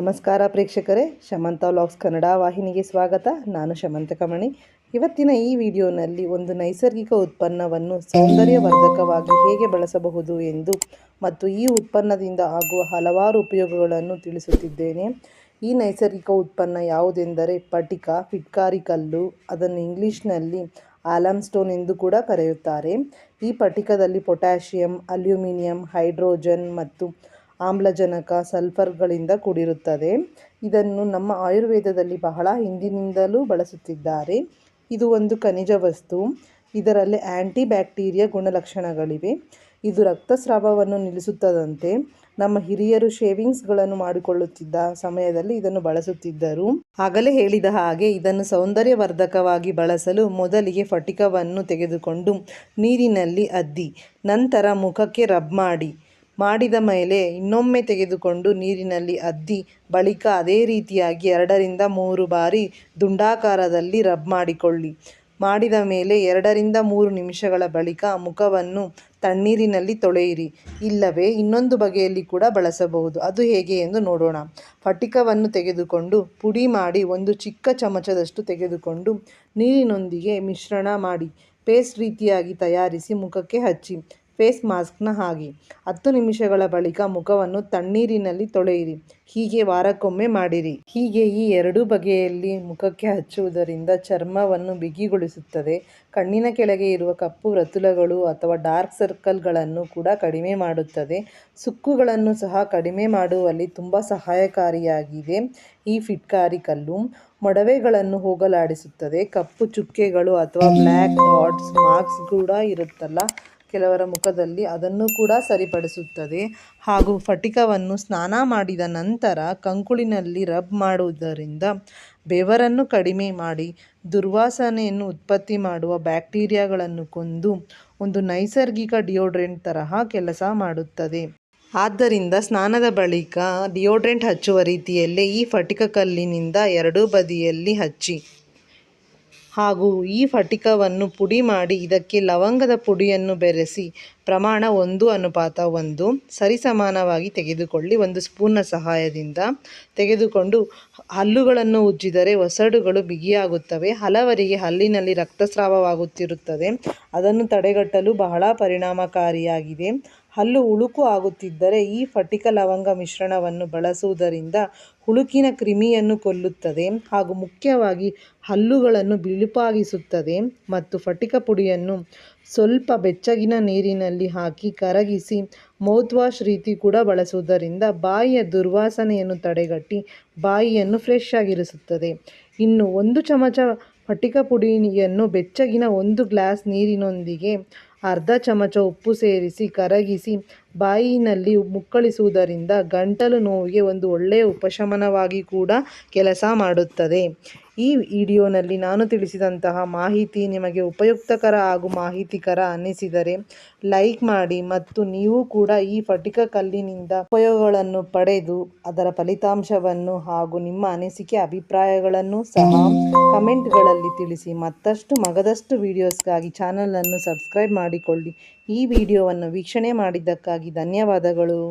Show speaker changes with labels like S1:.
S1: ನಮಸ್ಕಾರ ಪ್ರೇಕ್ಷಕರೇ, ಶಮಂತ ವ್ಲಾಗ್ಸ್ ಕನ್ನಡ ವಾಹಿನಿಗೆ ಸ್ವಾಗತ. ನಾನು ಶಮಂತ ಕಮಣಿ. ಇವತ್ತಿನ ಈ ವಿಡಿಯೋನಲ್ಲಿ ಒಂದು ನೈಸರ್ಗಿಕ ಉತ್ಪನ್ನವನ್ನು ಸೌಂದರ್ಯವರ್ಧಕವಾಗಿ ಹೇಗೆ ಬಳಸಬಹುದು ಎಂದು ಮತ್ತು ಈ ಉತ್ಪನ್ನದಿಂದ ಆಗುವ ಹಲವಾರು ಉಪಯೋಗಗಳನ್ನು ತಿಳಿಸುತ್ತಿದ್ದೇನೆ. ಈ ನೈಸರ್ಗಿಕ ಉತ್ಪನ್ನ ಯಾವುದೆಂದರೆ ಪಟಿಕ, ಫಿಟ್ಕಾರಿ ಕಲ್ಲು. ಅದನ್ನು ಇಂಗ್ಲಿಷ್ನಲ್ಲಿ ಆಲಮ್ ಸ್ಟೋನ್ ಎಂದು ಕೂಡ ಕರೆಯುತ್ತಾರೆ. ಈ ಪಟಿಕದಲ್ಲಿ ಪೊಟ್ಯಾಷಿಯಂ, ಅಲ್ಯೂಮಿನಿಯಂ, ಹೈಡ್ರೋಜನ್ ಮತ್ತು ಆಮ್ಲಜನಕ, ಸಲ್ಫರ್ಗಳಿಂದ ಕೂಡಿರುತ್ತದೆ. ಇದನ್ನು ನಮ್ಮ ಆಯುರ್ವೇದದಲ್ಲಿ ಬಹಳ ಹಿಂದಿನಿಂದಲೂ ಬಳಸುತ್ತಿದ್ದಾರೆ. ಇದು ಒಂದು ಖನಿಜ ವಸ್ತು. ಇದರಲ್ಲಿ ಆ್ಯಂಟಿ ಬ್ಯಾಕ್ಟೀರಿಯಾ ಗುಣಲಕ್ಷಣಗಳಿವೆ. ಇದು ರಕ್ತಸ್ರಾವವನ್ನು ನಿಲ್ಲಿಸುತ್ತದಂತೆ. ನಮ್ಮ ಹಿರಿಯರು ಶೇವಿಂಗ್ಸ್ಗಳನ್ನು ಮಾಡಿಕೊಳ್ಳುತ್ತಿದ್ದ ಸಮಯದಲ್ಲಿ ಇದನ್ನು ಬಳಸುತ್ತಿದ್ದರು. ಆಗಲೇ ಹೇಳಿದ ಹಾಗೆ ಇದನ್ನು ಸೌಂದರ್ಯವರ್ಧಕವಾಗಿ ಬಳಸಲು ಮೊದಲಿಗೆ ಫಟಿಕವನ್ನು ತೆಗೆದುಕೊಂಡು ನೀರಿನಲ್ಲಿ ಅದ್ದಿ ನಂತರ ಮುಖಕ್ಕೆ ರಬ್ ಮಾಡಿದ ಮೇಲೆ ಇನ್ನೊಮ್ಮೆ ತೆಗೆದುಕೊಂಡು ನೀರಿನಲ್ಲಿ ಅದ್ದಿ ಬಳಿಕ ಅದೇ ರೀತಿಯಾಗಿ 2 ರಿಂದ 3 ಬಾರಿ ದುಂಡಾಕಾರದಲ್ಲಿ ರಬ್ ಮಾಡಿದ ಮೇಲೆ 2 ರಿಂದ 3 ನಿಮಿಷಗಳ ಬಳಿಕ ಮುಖವನ್ನು ತಣ್ಣೀರಿನಲ್ಲಿ ತೊಳೆಯಿರಿ. ಇಲ್ಲವೇ ಇನ್ನೊಂದು ಬಗೆಯಲ್ಲಿ ಕೂಡ ಬಳಸಬಹುದು. ಅದು ಹೇಗೆ ಎಂದು ನೋಡೋಣ. ಫಟಿಕವನ್ನು ತೆಗೆದುಕೊಂಡು ಪುಡಿ ಮಾಡಿ ಒಂದು ಚಿಕ್ಕ ಚಮಚದಷ್ಟು ತೆಗೆದುಕೊಂಡು ನೀರಿನೊಂದಿಗೆ ಮಿಶ್ರಣ ಮಾಡಿ ಪೇಸ್ಟ್ ರೀತಿಯಾಗಿ ತಯಾರಿಸಿ ಮುಖಕ್ಕೆ ಹಚ್ಚಿ ಫೇಸ್ ಮಾಸ್ಕ್ನ ಹಾಗೆ 10 ನಿಮಿಷಗಳ ಬಳಿಕ ಮುಖವನ್ನು ತಣ್ಣೀರಿನಲ್ಲಿ ತೊಳೆಯಿರಿ. ಹೀಗೆ ವಾರಕ್ಕೊಮ್ಮೆ ಮಾಡಿರಿ. ಹೀಗೆ ಈ 2 ಬಗೆಯಲ್ಲಿ ಮುಖಕ್ಕೆ ಹಚ್ಚುವುದರಿಂದ ಚರ್ಮವನ್ನು ಬಿಗಿಗೊಳಿಸುತ್ತದೆ. ಕಣ್ಣಿನ ಕೆಳಗೆ ಇರುವ ಕಪ್ಪು ವೃತ್ತುಗಳು ಅಥವಾ ಡಾರ್ಕ್ ಸರ್ಕಲ್ಗಳನ್ನು ಕೂಡ ಕಡಿಮೆ ಮಾಡುತ್ತದೆ. ಸುಕ್ಕುಗಳನ್ನು ಸಹ ಕಡಿಮೆ ಮಾಡುವಲ್ಲಿ ತುಂಬ ಸಹಾಯಕಾರಿಯಾಗಿದೆ. ಈ ಫಿಟ್ಕಾರಿ ಕಲ್ಲು ಮೊಡವೆಗಳನ್ನು ಹೋಗಲಾಡಿಸುತ್ತದೆ. ಕಪ್ಪು ಚುಕ್ಕೆಗಳು ಅಥವಾ ಬ್ಲ್ಯಾಕ್ ಡಾಟ್ಸ್ ಮಾರ್ಕ್ಸ್ ಕೂಡ ಇರುತ್ತಲ್ಲ ಕೆಲವರ ಮುಖದಲ್ಲಿ, ಅದನ್ನು ಕೂಡ ಸರಿಪಡಿಸುತ್ತದೆ. ಹಾಗೂ ಫಟಿಕವನ್ನು ಸ್ನಾನ ಮಾಡಿದ ನಂತರ ಕಂಕುಳಿನಲ್ಲಿ ರಬ್ ಮಾಡುವುದರಿಂದ ಬೆವರನ್ನು ಕಡಿಮೆ ಮಾಡಿ ದುರ್ವಾಸನೆಯನ್ನು ಉತ್ಪತ್ತಿ ಮಾಡುವ ಬ್ಯಾಕ್ಟೀರಿಯಾಗಳನ್ನು ಕೊಂದು ಒಂದು ನೈಸರ್ಗಿಕ ಡಿಯೋಡ್ರೆಂಟ್ ತರಹ ಕೆಲಸ ಮಾಡುತ್ತದೆ. ಆದ್ದರಿಂದ ಸ್ನಾನದ ಬಳಿಕ ಡಿಯೋಡ್ರೆಂಟ್ ಹಚ್ಚುವ ರೀತಿಯಲ್ಲೇ ಈ ಫಟಿಕ ಕಲ್ಲಿನಿಂದ 2 ಬದಿಯಲ್ಲಿ ಹಚ್ಚಿ. ಹಾಗೂ ಈ ಫಟಿಕವನ್ನು ಪುಡಿ ಮಾಡಿ ಇದಕ್ಕೆ ಲವಂಗದ ಪುಡಿಯನ್ನು ಬೆರೆಸಿ ಪ್ರಮಾಣ 1:1 ಸರಿಸಮಾನವಾಗಿ ತೆಗೆದುಕೊಳ್ಳಿ. 1 ಸ್ಪೂನ್ನ ಸಹಾಯದಿಂದ ತೆಗೆದುಕೊಂಡು ಹಲ್ಲುಗಳನ್ನು ಉಜ್ಜಿದರೆ ಒಸಡುಗಳು ಬಿಗಿಯಾಗುತ್ತವೆ. ಹಲವರಿಗೆ ಹಲ್ಲಿನಲ್ಲಿ ರಕ್ತಸ್ರಾವವಾಗುತ್ತಿರುತ್ತದೆ. ಅದನ್ನು ತಡೆಗಟ್ಟಲು ಬಹಳ ಪರಿಣಾಮಕಾರಿಯಾಗಿದೆ. ಹಲ್ಲು ಉಳುಕು ಆಗುತ್ತಿದ್ದರೆ ಈ ಫಟಿಕ ಲವಂಗ ಮಿಶ್ರಣವನ್ನು ಬಳಸುವುದರಿಂದ ಹುಳುಕಿನ ಕ್ರಿಮಿಯನ್ನು ಕೊಲ್ಲುತ್ತದೆ ಹಾಗೂ ಮುಖ್ಯವಾಗಿ ಹಲ್ಲುಗಳನ್ನು ಬಿಳುಪಾಗಿಸುತ್ತದೆ. ಮತ್ತು ಫಟಿಕ ಪುಡಿಯನ್ನು ಸ್ವಲ್ಪ ಬೆಚ್ಚಗಿನ ನೀರಿನಲ್ಲಿ ಹಾಕಿ ಕರಗಿಸಿ ಮೌತ್ ವಾಶ್ ರೀತಿ ಕೂಡ ಬಳಸುವುದರಿಂದ ಬಾಯಿಯ ದುರ್ವಾಸನೆಯನ್ನು ತಡೆಗಟ್ಟಿ ಬಾಯಿಯನ್ನು ಫ್ರೆಶ್ ಆಗಿರಿಸುತ್ತದೆ. ಇನ್ನು 1 ಚಮಚ ಫಟಿಕ ಪುಡಿಯನ್ನು ಬೆಚ್ಚಗಿನ 1 ಗ್ಲಾಸ್ ನೀರಿನೊಂದಿಗೆ ಅರ್ಧ ಚಮಚ ಉಪ್ಪು ಸೇರಿಸಿ ಕರಗಿಸಿ ಬಾಯಿನಲ್ಲಿ ಮುಕ್ಕಳಿಸುವುದರಿಂದ ಗಂಟಲು ನೋವಿಗೆ ಒಂದು ಒಳ್ಳೆಯ ಉಪಶಮನವಾಗಿ ಕೂಡ ಕೆಲಸ ಮಾಡುತ್ತದೆ. ಈ ವಿಡಿಯೋನಲ್ಲಿ ನಾನು ತಿಳಿಸಿದಂತಹ ಮಾಹಿತಿ ನಿಮಗೆ ಉಪಯುಕ್ತಕರ ಹಾಗೂ ಮಾಹಿತಿಕರ ಅನ್ನಿಸಿದರೆ ಲೈಕ್ ಮಾಡಿ ಮತ್ತು ನೀವು ಕೂಡ ಈ ಫಟಿಕ ಕಲ್ಲಿನಿಂದ ಉಪಯೋಗಗಳನ್ನು ಪಡೆದು ಅದರ ಫಲಿತಾಂಶವನ್ನು ಹಾಗೂ ನಿಮ್ಮ ಅನಿಸಿಕೆ ಅಭಿಪ್ರಾಯಗಳನ್ನು ಸಹ ಕಮೆಂಟ್ಗಳಲ್ಲಿ ತಿಳಿಸಿ. ಮತ್ತಷ್ಟು ಮಗದಷ್ಟು ವಿಡಿಯೋಸ್ಗಾಗಿ ಚಾನಲನ್ನು ಸಬ್ಸ್ಕ್ರೈಬ್ ಮಾಡಿಕೊಳ್ಳಿ. ಈ ವಿಡಿಯೋವನ್ನು ವೀಕ್ಷಣೆ ಮಾಡಿದ್ದಕ್ಕಾಗಿ ಧನ್ಯವಾದಗಳು.